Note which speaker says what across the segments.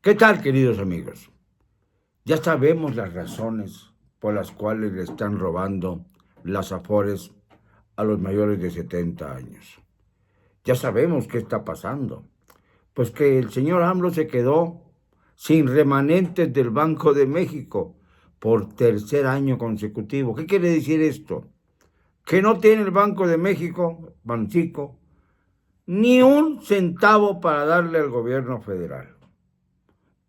Speaker 1: ¿Qué tal, queridos amigos? Ya sabemos las razones por las cuales le están robando las Afores a los mayores de 70 años. Ya sabemos qué está pasando. Pues que el señor AMLO se quedó sin remanentes del Banco de México por tercer año consecutivo. ¿Qué quiere decir esto? Que no tiene el Banco de México, Banxico, ni un centavo para darle al gobierno federal.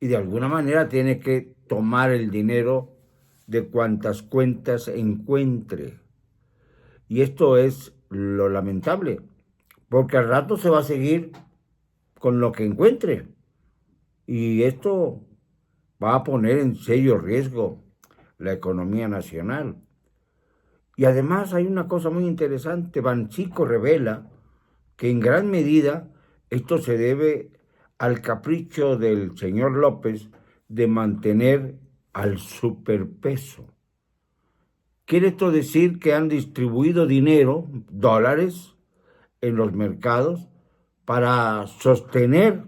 Speaker 1: Y de alguna manera tiene que tomar el dinero de cuantas cuentas encuentre. Y esto es lo lamentable, porque al rato se va a seguir con lo que encuentre. Y esto va a poner en serio riesgo la economía nacional. Y además hay una cosa muy interesante. Banxico revela que en gran medida esto se debe al capricho del señor López de mantener al superpeso. Quiere esto decir que han distribuido dinero, dólares, en los mercados para sostener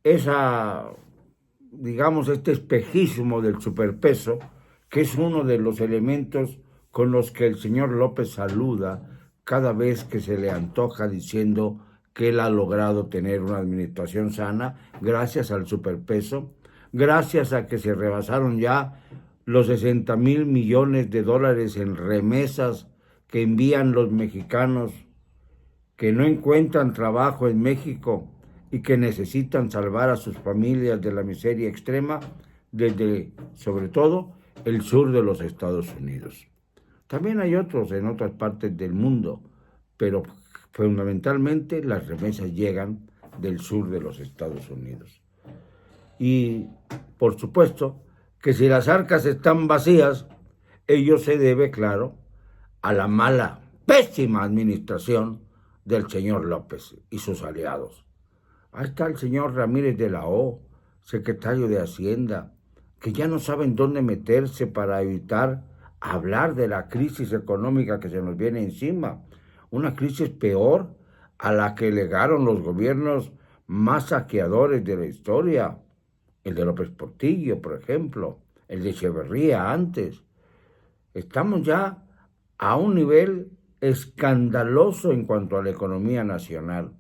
Speaker 1: esa, digamos, este espejismo del superpeso, que es uno de los elementos con los que el señor López saluda cada vez que se le antoja diciendo que él ha logrado tener una administración sana gracias al superpeso, gracias a que se rebasaron ya los 60,000 millones de dólares en remesas que envían los mexicanos que no encuentran trabajo en México y que necesitan salvar a sus familias de la miseria extrema desde, sobre todo, el sur de los Estados Unidos. También hay otros en otras partes del mundo, pero fundamentalmente las remesas llegan del sur de los Estados Unidos. Y, por supuesto, que si las arcas están vacías, ello se debe, claro, a la mala, pésima administración del señor López y sus aliados. Ahí está el señor Ramírez de la O, secretario de Hacienda, que ya no saben dónde meterse para evitar hablar de la crisis económica que se nos viene encima. Una crisis peor a la que legaron los gobiernos más saqueadores de la historia. El de López Portillo, por ejemplo, el de Echeverría antes. Estamos ya a un nivel escandaloso en cuanto a la economía nacional.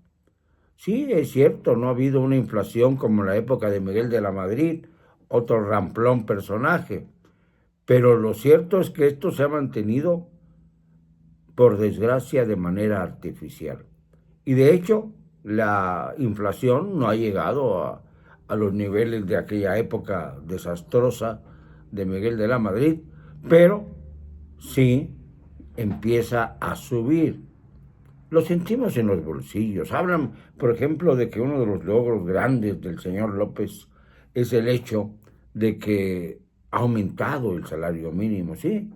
Speaker 1: Sí, es cierto, no ha habido una inflación como en la época de Miguel de la Madrid, otro ramplón personaje, pero lo cierto es que esto se ha mantenido, por desgracia, de manera artificial. Y de hecho, la inflación no ha llegado a los niveles de aquella época desastrosa de Miguel de la Madrid, pero sí empieza a subir. Lo sentimos en los bolsillos. Hablan, por ejemplo, de que uno de los logros grandes del señor López es el hecho de que ha aumentado el salario mínimo, ¿sí?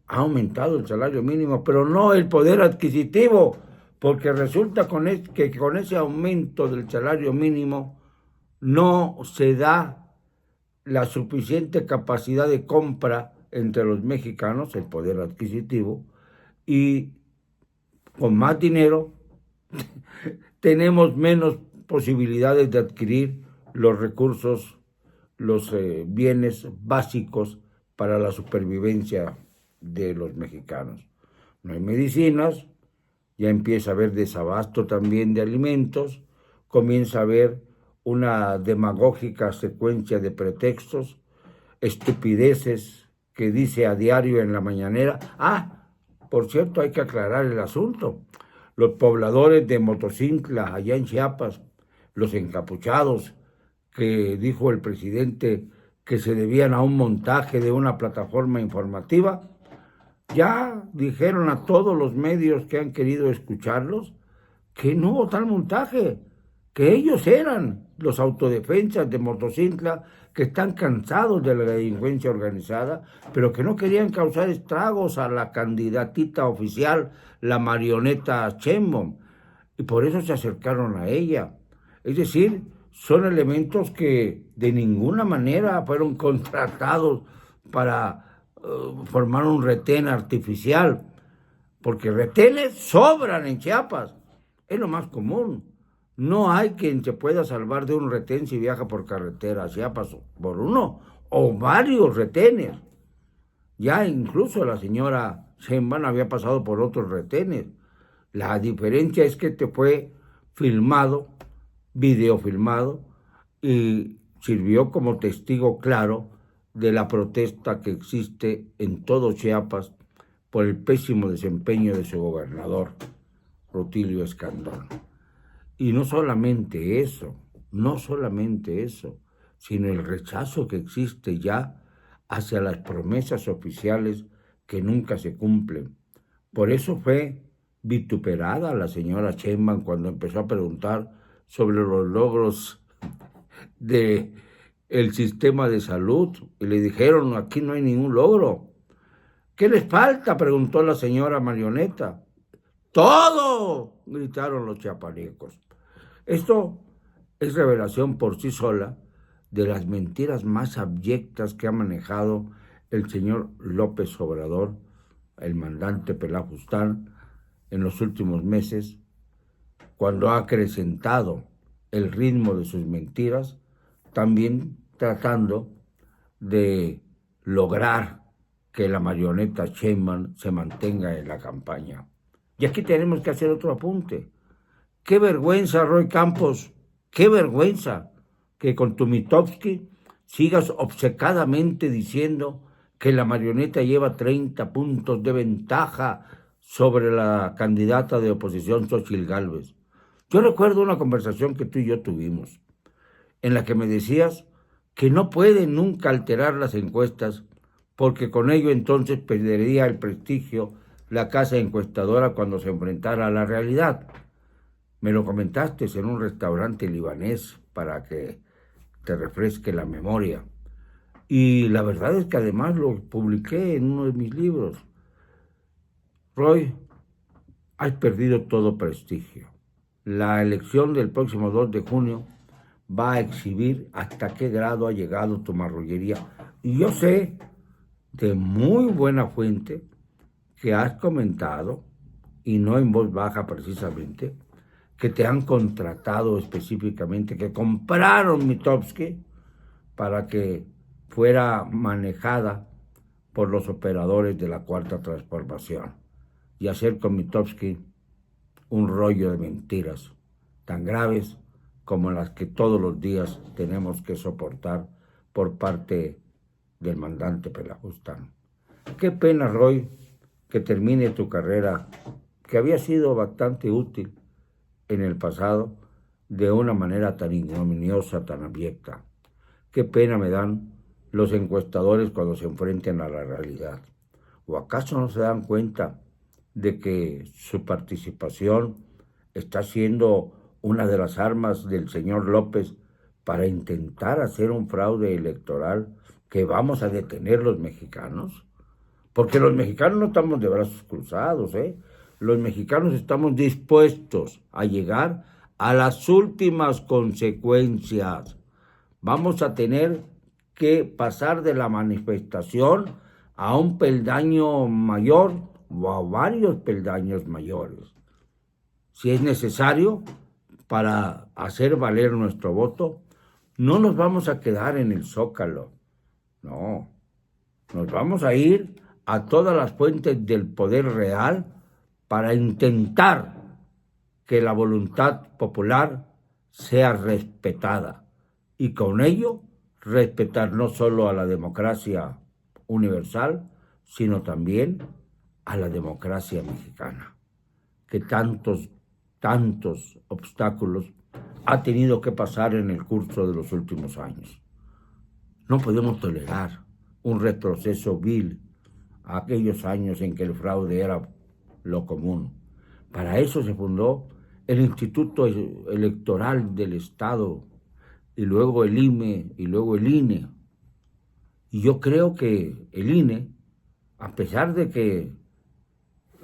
Speaker 1: Ha aumentado el salario mínimo, pero no el poder adquisitivo, porque resulta que con ese aumento del salario mínimo no se da la suficiente capacidad de compra entre los mexicanos, el poder adquisitivo, y con más dinero tenemos menos posibilidades de adquirir los recursos, los bienes básicos para la supervivencia de los mexicanos. No hay medicinas, ya empieza a haber desabasto también de alimentos, comienza a haber una demagógica secuencia de pretextos, estupideces que dice a diario en la mañanera. Por cierto, hay que aclarar el asunto. Los pobladores de Motocintla, allá en Chiapas, los encapuchados, que dijo el presidente que se debían a un montaje de una plataforma informativa, ya dijeron a todos los medios que han querido escucharlos que no hubo tal montaje, que ellos eran los autodefensas de Motocintla que están cansados de la delincuencia organizada, pero que no querían causar estragos a la candidatita oficial, la marioneta Sheinbaum, y por eso se acercaron a ella. Es decir, son elementos que de ninguna manera fueron contratados para formar un retén artificial, porque retenes sobran en Chiapas, es lo más común. No hay quien se pueda salvar de un retén si viaja por carretera. Chiapas por uno o varios retenes. Ya incluso la señora Sheinbaum había pasado por otros retenes. La diferencia es que te fue filmado, videofilmado, y sirvió como testigo claro de la protesta que existe en todo Chiapas por el pésimo desempeño de su gobernador, Rutilio Escandón. Y no solamente eso, sino el rechazo que existe ya hacia las promesas oficiales que nunca se cumplen. Por eso fue vituperada la señora Sheinbaum cuando empezó a preguntar sobre los logros del sistema de salud. Y le dijeron, aquí no hay ningún logro. ¿Qué les falta?, preguntó la señora Marioneta. ¡Todo!, gritaron los chiapanecos. Esto es revelación por sí sola de las mentiras más abyectas que ha manejado el señor López Obrador, el mandante Pelafustán, en los últimos meses, cuando ha acrecentado el ritmo de sus mentiras, también tratando de lograr que la marioneta Sheinbaum se mantenga en la campaña. Y aquí tenemos que hacer otro apunte. ¡Qué vergüenza, Roy Campos! ¡Qué vergüenza que con tu Mitofsky sigas obcecadamente diciendo que la marioneta lleva 30 puntos de ventaja sobre la candidata de oposición Xóchitl Gálvez? Yo recuerdo una conversación que tú y yo tuvimos, en la que me decías que no pueden nunca alterar las encuestas, porque con ello entonces perdería el prestigio la casa encuestadora cuando se enfrentara a la realidad. Me lo comentaste en un restaurante libanés para que te refresque la memoria. Y la verdad es que además lo publiqué en uno de mis libros. Roy, has perdido todo prestigio. La elección del próximo 2 de junio va a exhibir hasta qué grado ha llegado tu marrullería. Y yo sé de muy buena fuente que has comentado, y no en voz baja precisamente, que te han contratado específicamente, que compraron Mitofsky para que fuera manejada por los operadores de la Cuarta Transformación y hacer con Mitofsky un rollo de mentiras tan graves como las que todos los días tenemos que soportar por parte del mandante Pelafustán. Qué pena, Roy, que termine tu carrera, que había sido bastante útil en el pasado, de una manera tan ignominiosa, tan abyecta. Qué pena me dan los encuestadores cuando se enfrenten a la realidad. ¿O acaso no se dan cuenta de que su participación está siendo una de las armas del señor López para intentar hacer un fraude electoral que vamos a detener los mexicanos? Porque los mexicanos no estamos de brazos cruzados, ¿eh? Los mexicanos estamos dispuestos a llegar a las últimas consecuencias. Vamos a tener que pasar de la manifestación a un peldaño mayor o a varios peldaños mayores. Si es necesario, para hacer valer nuestro voto, no nos vamos a quedar en el Zócalo. No, nos vamos a ir a todas las fuentes del poder real para intentar que la voluntad popular sea respetada y con ello respetar no solo a la democracia universal, sino también a la democracia mexicana, que tantos obstáculos ha tenido que pasar en el curso de los últimos años. No podemos tolerar un retroceso vil a aquellos años en que el fraude era lo común. Para eso se fundó el Instituto Electoral del Estado, y luego el IME, y luego el INE. Y yo creo que el INE, a pesar de que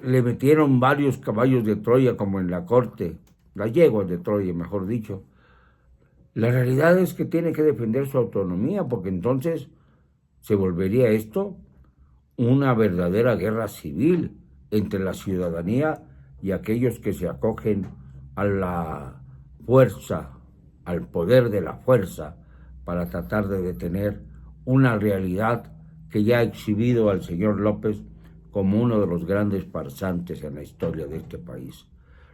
Speaker 1: le metieron varios caballos de Troya, como en la corte, las yeguas de Troya, mejor dicho, la realidad es que tiene que defender su autonomía, porque entonces se volvería esto una verdadera guerra civil entre la ciudadanía y aquellos que se acogen a la fuerza, al poder de la fuerza, para tratar de detener una realidad que ya ha exhibido al señor López como uno de los grandes farsantes en la historia de este país.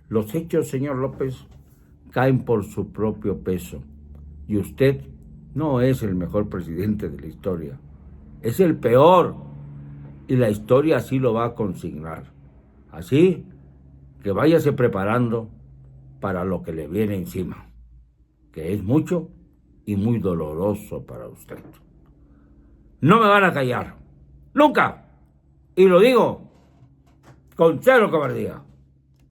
Speaker 1: Los hechos, señor López, caen por su propio peso, y usted no es el mejor presidente de la historia, es el peor, y la historia así lo va a consignar. Así que váyase preparando para lo que le viene encima, que es mucho y muy doloroso para usted. No me van a callar, nunca, y lo digo con cero cobardía.